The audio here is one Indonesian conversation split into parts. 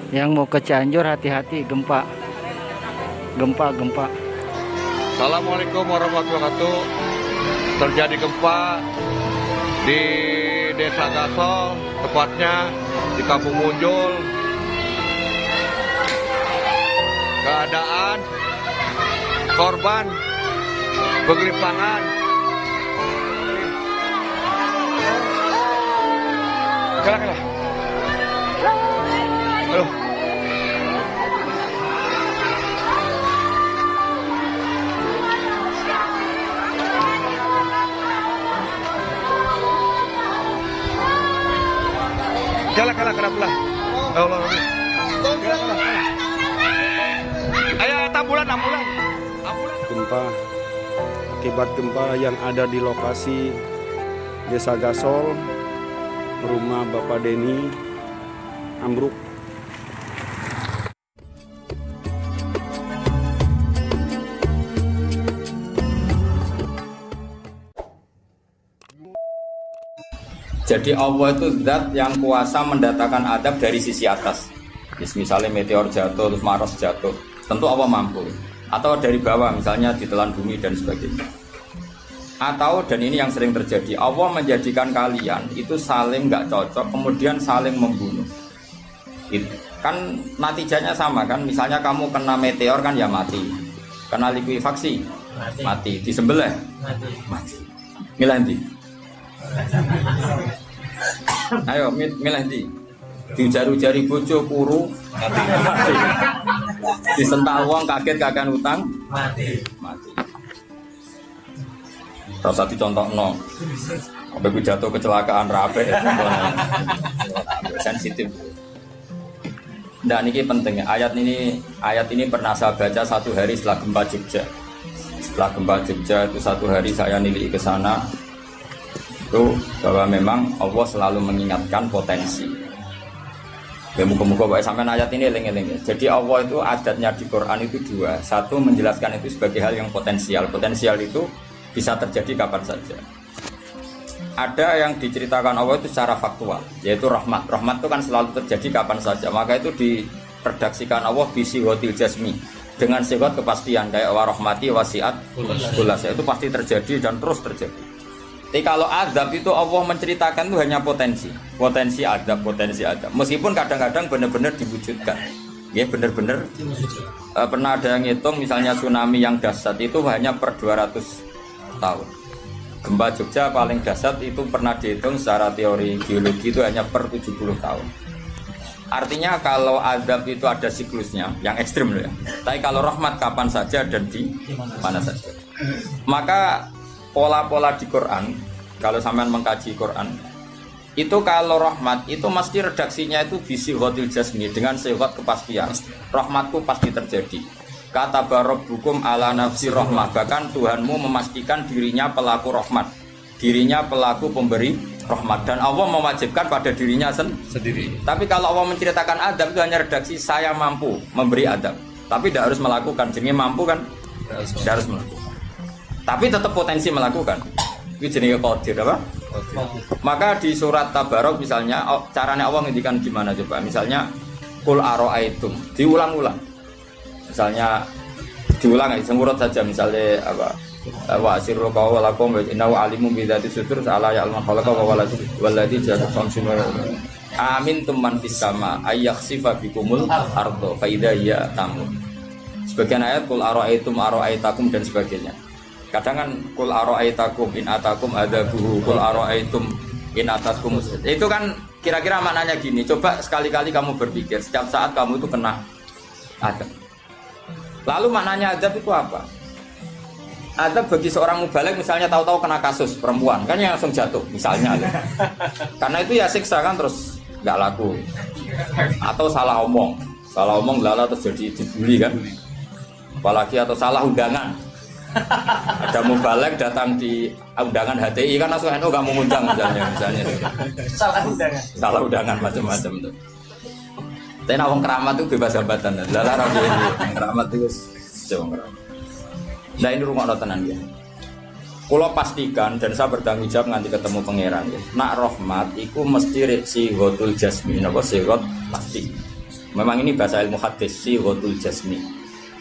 Yang mau ke Cianjur hati-hati, gempa. Gempa. Assalamualaikum warahmatullahi wabarakatuh. Terjadi gempa di Desa Gasol, tepatnya di Kampung Munjul. Keadaan korban bergelimpangan. Kalah. Aduh. Kalah pula. Allah. Ayo ambulan. Gempa, akibat gempa yang ada di lokasi Desa Gasol, rumah Bapak Denny ambruk. Jadi Allah itu zat yang kuasa mendatangkan adab dari sisi atas. Misalnya meteor jatuh, terus Mars jatuh, tentu Allah mampu. Atau dari bawah, misalnya ditelan bumi dan sebagainya. Atau, dan ini yang sering terjadi, Allah menjadikan kalian itu saling nggak cocok, kemudian saling membunuh. Itu kan natijanya sama kan, misalnya kamu kena meteor kan ya mati, kena likuifaksi mati, disembelih mati. Milih ndi? Ayo milih ndi? Diujar-ujari bojo kuru mati. Disentak wong kaget kakan utang mati. Rasa dicontohno. Sampai pidato kecelakaan rape sensitif. Nah ini penting. Ayat ini pernah saya baca satu hari setelah gempa Jogja. Setelah gempa Jogja itu satu hari saya nilai ke sana. Itu bahwa memang Allah selalu mengingatkan potensi. Ya muka-muka baik sampai ayat ini eling-eling. Jadi Allah itu adatnya di Quran itu dua. Satu menjelaskan itu sebagai hal yang potensial. Potensial itu bisa terjadi kapan saja. Ada yang diceritakan Allah itu secara faktual, yaitu rahmat. Rahmat itu kan selalu terjadi kapan saja. Maka itu diredaksikan Allah bisihotil jasmi, dengan sifat kepastian kayak warahmati wasiat kulas. Itu pasti terjadi dan terus terjadi. Tapi kalau azab itu Allah menceritakan itu hanya potensi azab. Meskipun kadang-kadang benar-benar diwujudkan. Ya benar-benar pernah ada yang ngitung misalnya tsunami yang dahsyat itu hanya per 200 tahun. Gempa Jogja paling dahsyat itu pernah dihitung secara teori geologi itu hanya per 70 tahun. Artinya kalau azab itu ada siklusnya yang ekstrim loh ya. Tapi kalau rahmat kapan saja dan di mana saja. Maka pola-pola di Quran, kalau sampean mengkaji Quran, itu kalau rahmat itu mesti redaksinya itu bisihotil jasmi, dengan sifat kepastian. Rahmatku pasti terjadi. Kata barabbukum ala nafsi rahmah, bahkan Tuhanmu memastikan dirinya pelaku rahmat, dirinya pelaku pemberi rahmat, dan Allah mewajibkan pada dirinya sendiri. Tapi kalau Allah menceritakan adab itu hanya redaksi saya mampu memberi adab, tapi tidak harus melakukan. Jadi mampu kan tidak harus melakukan, tapi tetap potensi melakukan. Itu jenis qadir apa? Maka di surat Tabarok misalnya caranya Allah ngendikan gimana coba? Misalnya qul ara'aitum, diulang-ulang. Misalnya diulang aja semurut saja, misalnya apa? Wa asirru qawlakum wa innahu alimun bi dzati sudur ala ya'lamu khalaqa wa walladzi ja'ala samsuna. Amintum man fis sama ayakhsifa bikumul ardo fa idza hiya tamur. Sebagian ayat qul ara'aitakum dan sebagainya. Kadang kan kul aro'aitakum in atakum adzabuhu kul aro'aitum in atakum. Itu kan kira-kira maknanya gini. Coba sekali-kali kamu berpikir setiap saat kamu itu kena adab. Lalu maknanya adab itu apa? Adab bagi seorang mubaligh misalnya tahu-tahu kena kasus perempuan kan yang langsung jatuh misalnya. Karena itu ya siksa kan terus nggak laku. Atau salah omong lala terus jadi dibully kan. Apalagi atau salah undangan. Ada mubaligh datang di undangan HTI kan langsung NU gak mau ngundang misalnya. Salah undangan macam-macam tuh. Tapi wong keramat itu bebas hambatan. Lala rapi ini keramat itu jauh keramat. Nah ini rumah tenan ya. Kalau pastikan dan saya bertanggung jawab nanti ketemu pangeran ya. Nak rahmat itu mesti sihotul jasmi, apa sihot pasti. Memang ini bahasa ilmu hadis sighatul jasmi.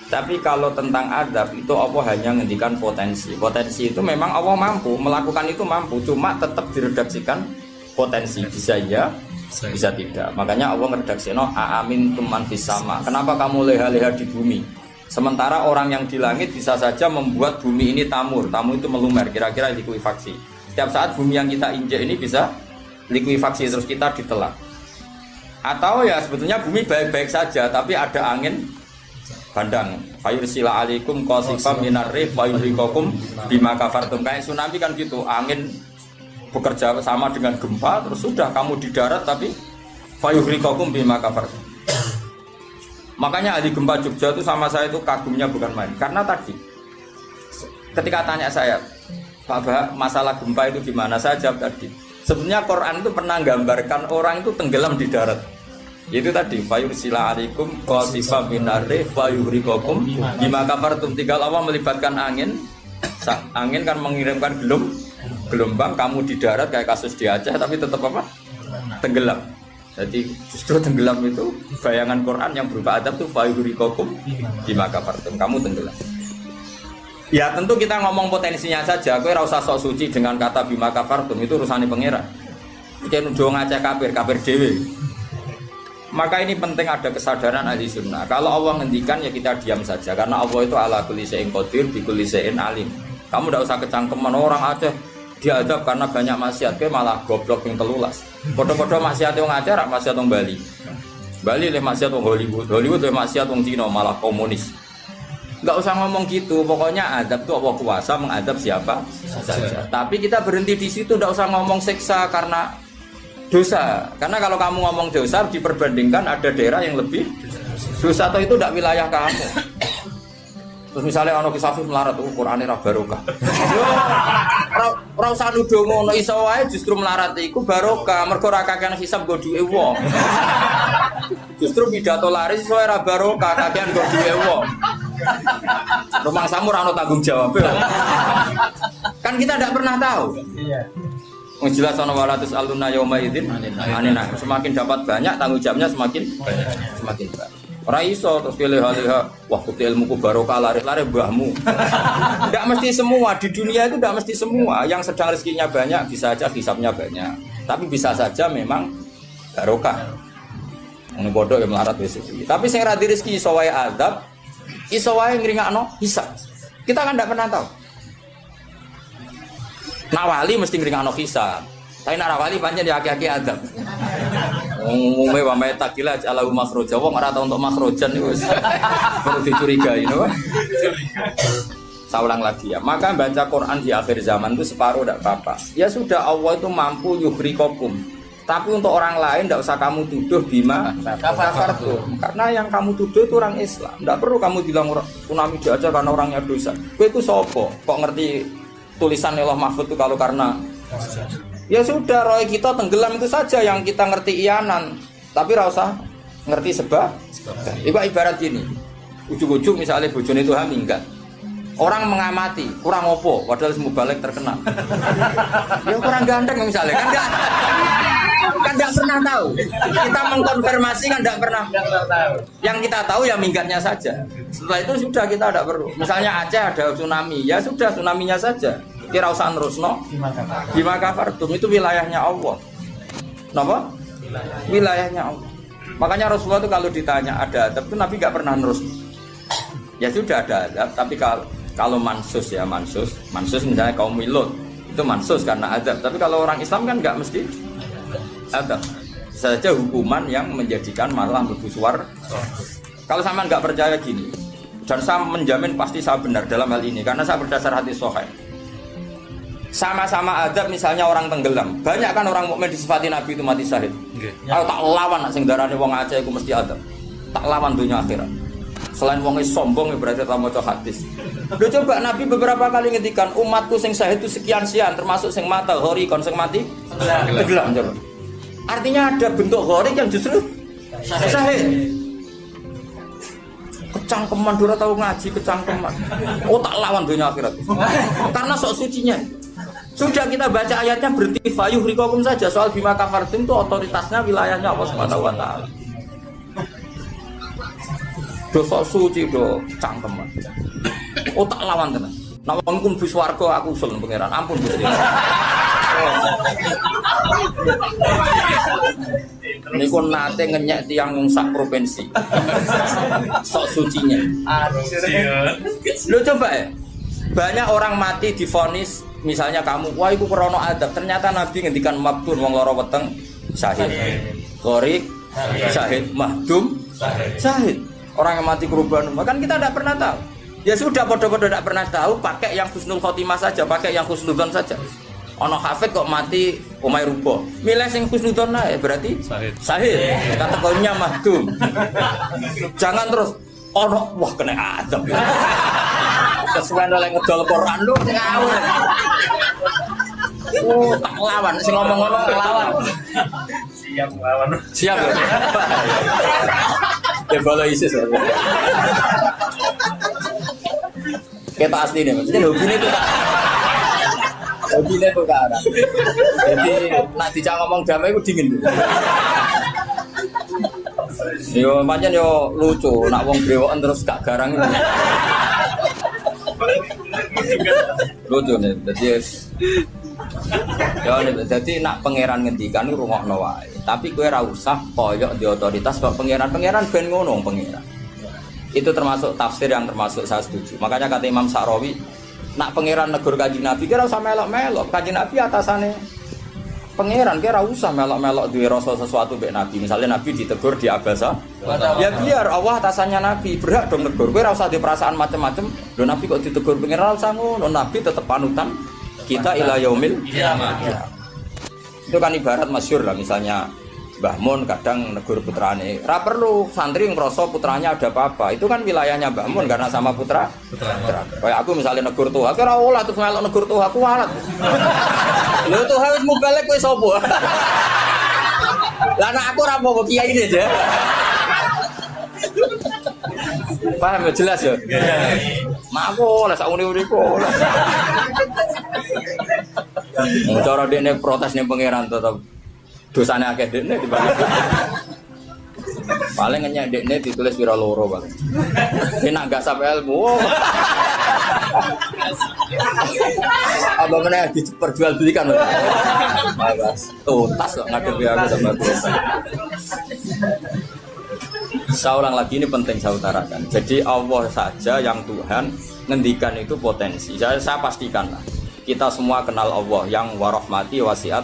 Tapi kalau tentang adab itu Allah hanya ngendikan potensi. Potensi itu memang Allah mampu melakukan itu, mampu, cuma tetap diredaksikan potensi, bisa ya, bisa tidak. Makanya Allah ngeredaksino aamin tuman fis sama. Kenapa kamu leha-leha di bumi? Sementara orang yang di langit bisa saja membuat bumi ini tamur. Tamu itu melumer, kira-kira likuifaksi. Setiap saat bumi yang kita injek ini bisa likuifaksi, terus kita ditelan. Atau ya sebetulnya bumi baik-baik saja, tapi ada angin bandang. Fayursila alaikum qasifam minar rih fayurikakum bima kafartum. Kayak tsunami kan gitu, angin bekerja sama dengan gempa, terus sudah kamu di darat tapi fayurikakum bima kafartum. Makanya ahli gempa Jogja itu sama saya itu kagumnya bukan main. Karena tadi ketika tanya saya, Pak Bah, masalah gempa itu gimana? Saya jawab tadi, sebenarnya Quran itu pernah gambarkan orang itu tenggelam di darat. Itu tadi fayursila alaikum qasifam minarri fayuhrikakum bima kafartum. Tinggal Allah melibatkan angin. Angin kan mengirimkan gelombang, kamu di darat kayak kasus di Aceh tapi tetap apa? Tenggelam. Jadi justru tenggelam itu bayangan Quran yang berupa adab itu fayuhrikakum bima kafartum. Kamu tenggelam. Ya tentu kita ngomong potensinya saja. Kowe ora usah sok suci dengan kata bima kafartum, itu urusane pangeran. Iki nuduh ngacak kafir dhewe. Maka ini penting ada kesadaran ahli sunnah. Kalau Allah ngendikan ya kita diam saja, karena Allah itu ala kulli syai'in qadir bi kulli syai'in alim. Kamu tidak usah kecangkeman orang Aceh diadab karena banyak maksiat, ke malah goblok yang telulas. Podo-podo maksiat yang Aceh, rak maksiat yang Bali. Bali le maksiat yang Hollywood, Hollywood le maksiat yang Cina, malah komunis. Enggak usah ngomong gitu. Pokoknya adab itu Allah kuasa mengadab siapa saja. Tapi kita berhenti di situ, tidak usah ngomong siksa karena dosa. Karena kalau kamu ngomong dosa diperbandingkan ada daerah yang lebih dosa, atau itu tidak wilayah kamu. Terus misalnya ono kisah melarat tuh Qur'ane ra barokah. Yo ora usah nuduh ngono, iso wae justru melarat iku barokah, mergo ra kakean hisab go duwe wong. Justru pidato laris iso ra barokah, kakean go duwe wong. Rumah samu ra ono tanggung jawab. Kan kita tidak pernah tahu. Iya. Jelas ana walatus aluna yauma idzin anina. Semakin dapat banyak tanggung jawabnya semakin banyak. Ora iso terus pilih-pilih wah kuti ilmuku barokah laris-laris mbahmu. Enggak mesti semua di dunia itu, enggak mesti semua. Yang sedang rezekinya banyak bisa saja hisabnya banyak. Tapi bisa saja memang barokah. Ini bodoh yang melarat wis iki. Tapi sing ra di rezeki iso wae azab, iso wae ngringakno hisab. Kita kan enggak pernah tahu. Nak wali mesti ngringakno hisab. Tapi nak wali pancen ya aki-aki adab. Umume wa may takila ala makhraja wong ora tau untuk makhrajan niku wis perlu dicurigai no. Saulang lagi ya. Maka baca Quran di akhir zaman itu separuh tidak apa-apa. Ya sudah, Allah itu mampu yuhrikokum. Tapi untuk orang lain tidak usah kamu tuduh bima kafartum. Karena yang kamu tuduh itu orang Islam. Tidak perlu kamu bilang tsunami aja karena orangnya dosa. Kowe itu sopo? Kok ngerti tulisan Allah Mahfud itu kalau karena ya sudah, roh kita tenggelam itu saja yang kita ngerti iyanan. Tapi rasa ngerti sebab. Ibarat gini, ujuk-ujuk misalnya bojone itu minggat. Orang mengamati, kurang opo, padahal semua balik terkenal. Ya kurang ganteng misalnya, kan enggak pernah tahu. Kita mengkonfirmasi kan enggak pernah tahu. Yang kita tahu ya minggatnya saja. Setelah itu sudah kita tidak perlu. Misalnya Aceh ada tsunami, ya sudah tsunaminya saja. Kira usah nerusno bima kafartum, itu wilayahnya Allah. Napa? Wilayahnya Allah. Makanya Rasulullah itu kalau ditanya ada adab itu Nabi nggak pernah nerus. Ya sudah ada adab, tapi kalau mansus ya mansus misalnya kaum Lut itu mansus karena adab. Tapi kalau orang Islam kan nggak mesti adab. Saja hukuman yang menjadikan malah mlebu swarga. Kalau sama nggak percaya gini, dan saya menjamin pasti saya benar dalam hal ini karena saya berdasar hadis sahih. Sama-sama adab, misalnya orang tenggelam. Banyak kan orang mukmin disifati Nabi itu mati syahid. Kalau tak lawan sing darane wong Aceh iku mesti adab. Tak lawan dunia akhirat. Selain wong sombong berarti tak maca hadis. Lho coba Nabi beberapa kali ngendikan umatku sing syahid itu sekian-sekian, termasuk sing mata hori kon sing mati tenggelam coba. Artinya ada bentuk hori yang justru syahid. Kecangkeman dora tahu ngaji kecangkeman. Oh tak lawan dunia akhirat. Karena sok sucinya. Sudah kita baca ayatnya berhenti fayuhrikokum saja. Soal bima kafartum itu otoritasnya wilayahnya Allah Subhanahu wa taala. Dosa suci do cangkeman. Oh tak lawan tenan. Nek wong ku mlebu swarga aku usul pangeran. Ampun Gusti. Niku nate ngenyek tiang sak provinsi. Sok sucinya. Lu coba ya. Banyak orang mati divonis misalnya kamu, wah itu krono adab. Ternyata Nabi ngendikan mabtun wong lara weteng syahid. Gharik syahid, mahdum syahid. Orang yang mati korban, kan kita tidak pernah tahu. Ya sudah, bodoh-bodoh tidak pernah tahu. Pakai yang husnul khotimah saja, pakai yang husnudzon saja. Ono hafid kok mati umay rubo. Milih sing husnudzon lah, berarti syahid. Kategorinya mahdum. Jangan terus ono wah kena adab. Kesuwen oleh ngedol Quran lu ngawur. Oh, tak lawan sing ngomong-ngomong lawan. Siap lawan. Siap. Ya bola ISIS. Kita asli nih, maksudnya hobinya itu tak. Hobinya itu tak ada. Jadi nak dijak ngomong damai itu dingin. Yo pancen yo lucu, nak wong brewoken terus gak garang. Lucu nih, jadi nak pangeran ngendikan itu rungokno wae. Tapi kowe ora usah koyok di otoritas kok pangeran ben ngono pangeran. Itu termasuk tafsir yang termasuk saya setuju. Makanya kata Imam Sa'rawi, nak pangeran negur Kanjeng Nabi kira usah melok-melok. Kanjeng Nabi atasane pangeran kira usah melok-melok duwe rasa sesuatu mbek Nabi. Misalnya Nabi ditegur di Abasa, ya biar Allah atasannya Nabi, berhak dong negur. Kowe ora usah di perasaan macam-macam. Lho Nabi kok ditegur pangeran ora usah ngono. Nabi tetep panutan kita ila yaumil kiamah. Itu kan ibarat masyhur lah, misalnya Mbah Mun kadang negur putrane. Ora perlu santri ngrasa putranya ada apa-apa. Itu kan wilayahnya Mbah Mun karena sama putra. Kayak aku misalnya negur tuh, aku ora olah tuh melok negur tuh aku walat. Lho tuh harus mubalek kowe sapa? Lah nek aku ora apa kiai ini aja. Paham ya jelas ya? Mak aku oleh sak uni-uniku. Cara dekne protes ning pangeran tetep dosane akeh dekne dibanding. Paling ngenyek dekne ditulis pira loro paling. Ini nak gak sampai ilmu. Apa meneh diperjualbelikan. Bagus. Tuntas kok ngadepi aku sama biasa. Saya ulang lagi, ini penting saya utarakan. Jadi Allah saja yang Tuhan ngendikan itu potensi. Saya pastikan lah. Kita semua kenal Allah yang warahmati wasiat.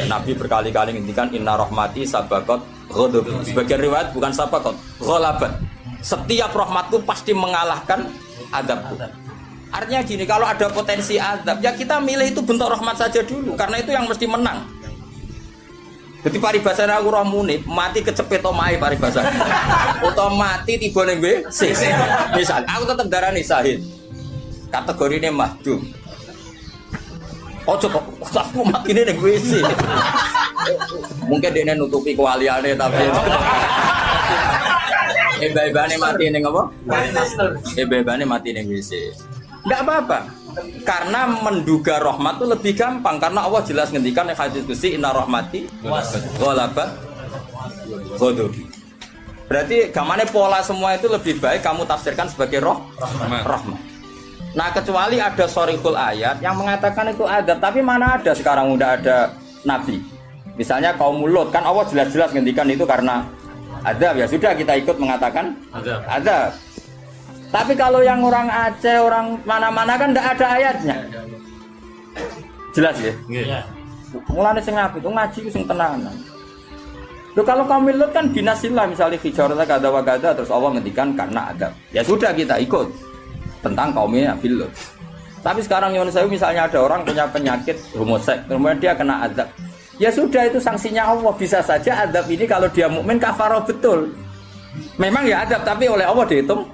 Nabi berkali-kali ngendikan inna rahmati sabaqat ghadab. Sebagian riwayat bukan sabaqat, ghalabat. Setiap rahmatku pasti mengalahkan adabku. Artinya gini, kalau ada potensi adab, ya kita milih itu bentuk rahmat saja dulu, karena itu yang mesti menang. Jadi paribasane aku roh munib, mati kecepet omahe paribasane. Utawa mati tiba ning WC. Misal aku tetep darani syahid. Kategorine mahdum. Ojo kok aku mati ning WC. Mungkin dia nutupi kewaliane tapi Eba-ebane mati ning apa? Eba-ebane mati ning WC. Enggak apa-apa. Karena menduga rahmat itu lebih gampang karena Allah jelas ngendikan ning hadis Qudsi inna rahmati ghalabat ghadabi. Berarti gamane pola semua itu lebih baik kamu tafsirkan sebagai rahmat. Nah, kecuali ada sharihul ayat yang mengatakan itu adab, tapi mana ada sekarang udah ada nabi. Misalnya kaum Lut kan Allah jelas-jelas ngendikan itu karena adab, ya sudah kita ikut mengatakan adab. Tapi kalau yang orang Aceh, orang mana-mana kan tidak ada ayatnya. Jelas ya? Iya. Mulane sing apik itu ngaji sing tenanan. Loh kalau kaum Lut kan binasillah misalnya hijarah kada wa kada terus Allah ngendikan karena adab. Ya sudah kita ikut tentang kaumnya Nabi Lut. Tapi sekarang Yunus Sewu misalnya ada orang punya penyakit homoseks, kemudian dia kena adab. Ya sudah itu sanksinya Allah. Bisa saja adab ini kalau dia mukmin kafarah betul. Memang ya adab tapi oleh Allah dihitung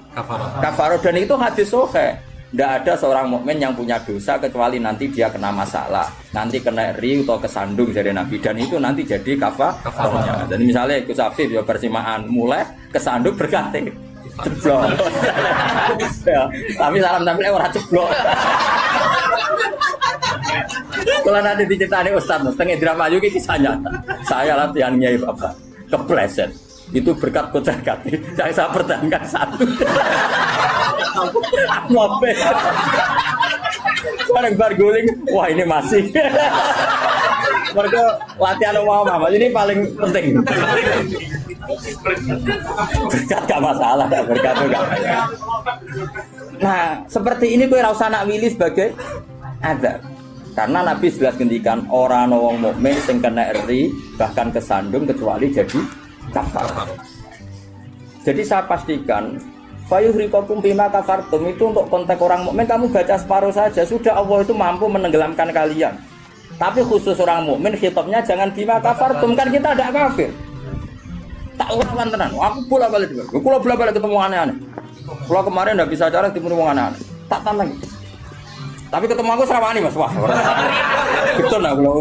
kafarah dan itu hadis sahih. Tidak ada seorang mukmin yang punya dosa kecuali nanti dia kena masalah, nanti kena ri atau kesandung dari Nabi dan itu nanti jadi kafarahnya. Dan misalnya ikut Safif ya persimaan mulai kesandung berganti ceblok. Ya, tapi salam tampil orang ceblok. Kalau nanti diceritani Ustaz, setengah drama juga kisahnya. Saya latihan Nyai Bapak, kepleset. Itu berkat bocah kati. Saya pertahankan satu. Mope. Bareng bar guling, wah ini masih. Mereka latihan mama, ini paling penting. Berkat gak masalah, berkat itu gak masalah. Nah, seperti ini kowe ora usah nak wilih sebagai azab. Karena Nabi jelas ngendikan orang wong mukmin sing kena eri bahkan kesandung kecuali jadi kafar. Jadi saya pastikan fayuhriqakum bima kafartum itu untuk konteks orang mukmin kamu baca separuh saja sudah Allah itu mampu menenggelamkan kalian. Tapi khusus orang mukmin khitabnya jangan bima kafartum kan kita ada kafir. Tak lawan tenan. Aku bola-balik juga. Kula bola-balik ketemu aneh-aneh. Kula kemarin enggak bisa cara ketemu wong aneh-aneh. Tak tantang. Tapi ketemu aku serawani Mas. Wah. Betul enggak kula.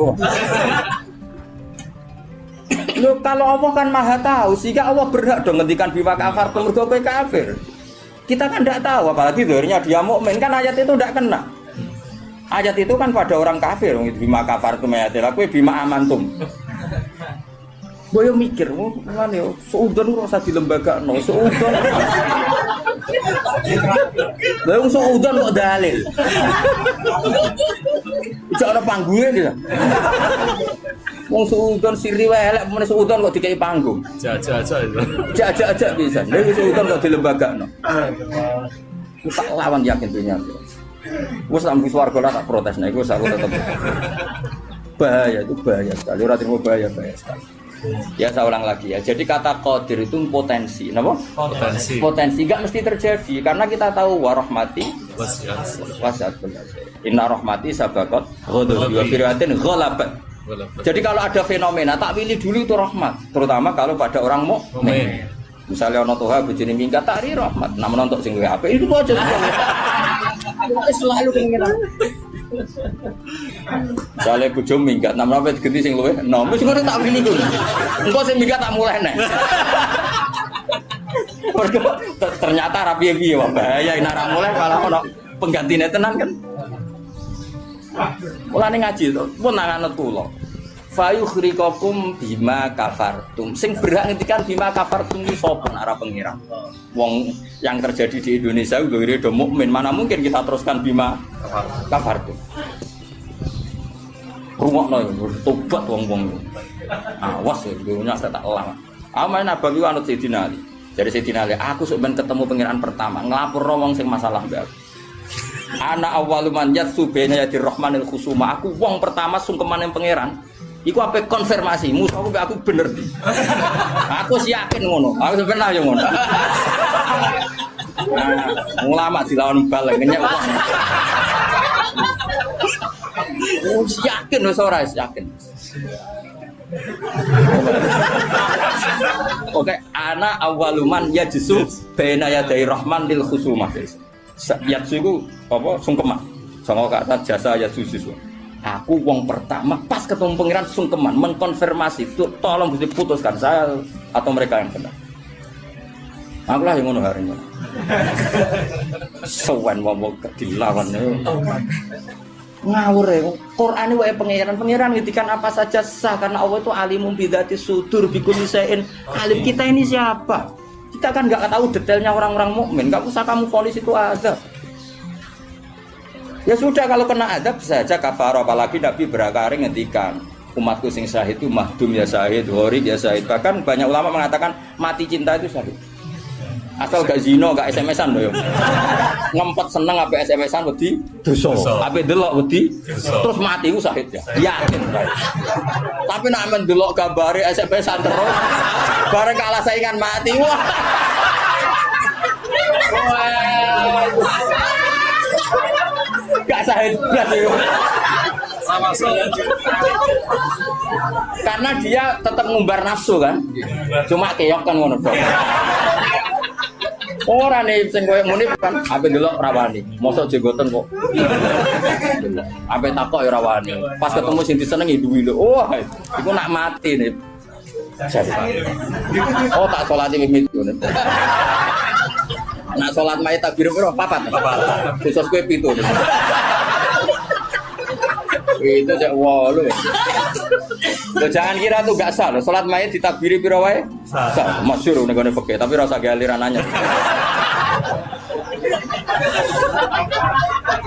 Loh, kalau Allah kan maha tahu, sehingga Allah berhak dong ngendikan bima kafartum mergo kowe kafir. Kita kan enggak tahu, apalagi zahirnya dia mukmin kan ayat itu enggak kena. Ayat itu kan pada orang kafir, bima kafartum ayatil kowe bima amantum. Boyo mikir, ngene yo, seudon kok usah dilembagakno, seudon. Lah wong seudon kok dalil. Ijo ana panggunge iki. Wong seudon siri wae elek men seudon kok dikai panggung. Jajak bisa. Lha seudon kok dilembagakno. Tak lawan yakin dunia. Wes tak mbus warga tak protes nek iku aku tetep. Bahaya itu bahaya sekali, ora terima bahaya sekali. Ya saya ulang lagi ya. Jadi kata qadir itu potensi, napa? Potensi enggak mesti terjadi karena kita tahu warahmati wasiat. Inna rahmati sabaqat ghadabi wa firyatin ghalabat. Jadi kalau ada fenomena tak pilih dulu itu rahmat, terutama kalau pada orang mukmin. Misalnya ono toha bojone minggat tak ri rahmat, namun untuk sing luwih apik itu aja. Selalu pengen. Soale bojo minggat, namun apa digenti sing luwih enom. Wis ngono tak pilih ku. Engko sing minggat tak mulai nek. Ternyata ra piye-piye wae bahaya nek ra mulai malah ono penggantine tenan kan. Mulane ngaji to, pun nang anut kula. Fayukhriqakum bima kafartum. Sing berhak ngendikan bima kafartum iki sapa nek ora pengira. Wong yang terjadi di Indonesia udah do mukmin, mana mungkin kita teruskan bima kafartum. Rungokno tobat wong-wong. Awas ya dunya tak elang. Amain Nabi anut Sayyidina Ali. Jadi Sayyidina Ali, aku sok ben ketemu pangeran pertama, nglapurno wong sing masalah mbak. Ana awwaluman yatsu baina yadir rahmanil khusuma. Aku wong pertama sungkeman yang pangeran. Iku apa konfirmasi, musuh aku bener di. Aku sih yakin ngono, aku sebenarnya yang ngono. Ulama dilawan balik, ngenyek wong. Yakin wis ora yakin. Oke, ana awaluman yajsu baina yaday rahman lil khusumah. Yajsu iku apa sungkeman. Sanga kata jasa yajsu. Aku wong pertama pas ketemu pangeran sungkeman mengkonfirmasi itu tolong Gusti putuskan saya atau mereka yang benar. Aku lah yang ngono harinya. Sowan wong dilawan ngawur ya. Qur'ane wae pangeran ngitikan apa saja sah karena Allah itu alimum bidzati sudur bikulli syai'in. Alim kita ini siapa? Kita kan enggak tahu detailnya orang-orang mukmin. Enggak usah kamu vonis itu azab. Ya sudah kalau kena adab saja kafar, apalagi Nabi berakari ngendikan umatku sing syahid itu mahdum ya syahid, gharib ya syahid. Bahkan banyak ulama mengatakan mati cinta itu syahid. Asal gak zina, gak SMS-an lho yo. Ngempet seneng ape SMS-an wedi dosa. Ape delok wedi terus mati ku syahid ya. Yakin. Tapi nek men delok gambare SMS-an terus bareng kalah saingan mati. Wah. Gak syahid blas yo. Sama saja. Karena dia tetap ngumbar nafsu kan. Cuma keok kan ngono tok. Ora nih sing koyo muni kan ape delok rawani. Mosok jenggoten kok. Ape takok ya rawani. Pas ketemu sing disenengi duwi lho. Wah, iku nak mati nih. Oh tak salate mimit ngono. Nak salat mayit takbir piro? 4. Khusus kowe 7. Itu cek 8. Loh, jangan kira tuh gak sah loh. Salat mayit ditakbiri piro wae? Sah. Masyhur nek ngene fikih, tapi rasa galiran nanya.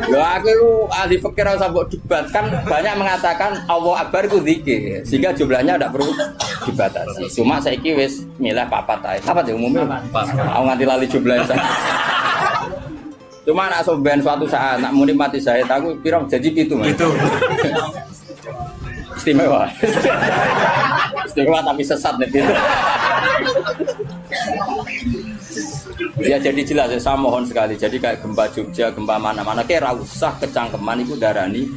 Yo aku ahli fikih rasa mbok debat kan banyak mengatakan Allah Akbar itu zikir sehingga jumlahnya tidak perlu dibatasi. Cuma saiki wis milih papat ae. Papat ya umumnya. Aku nganti lali jumlahnya. Cuma nak soben suatu saat nak muni mati saya aku pirang jadi pitu. Itu. Istimewa. Istimewa tapi sesat nih itu. Ya jadi jelas ya, saya mohon sekali. Jadi kayak gempa Jogja, gempa mana-mana kayak usah kecangkeman itu darani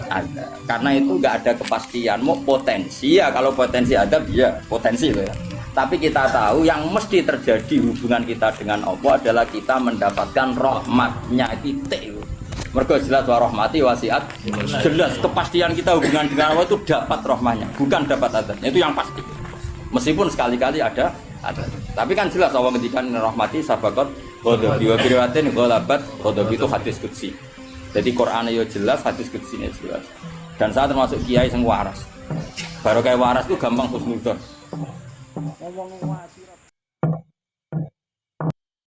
ada. Karena itu nggak ada kepastian. Mau potensi ya, kalau potensi ada ya potensi loh ya. Tapi kita tahu yang mesti terjadi hubungan kita dengan Allah adalah kita mendapatkan rahmatnya titik. Mergo jelas wa rahmati wasiat. Jelas kepastian kita hubungan dengan Allah itu dapat rahmatnya, bukan dapat adabnya. Itu yang pasti. Meskipun sekali-kali ada. Tapi kan jelas Allah ngendikan rahmati sabaqat ghadabi wa biriwatin ghalabat ghadabi itu hadis qudsi. Jadi Quran yo jelas, hadis qudsi ini jelas. Dan saya termasuk kiai yang waras. Baru kayak waras itu gampang husnudzon. Ngomong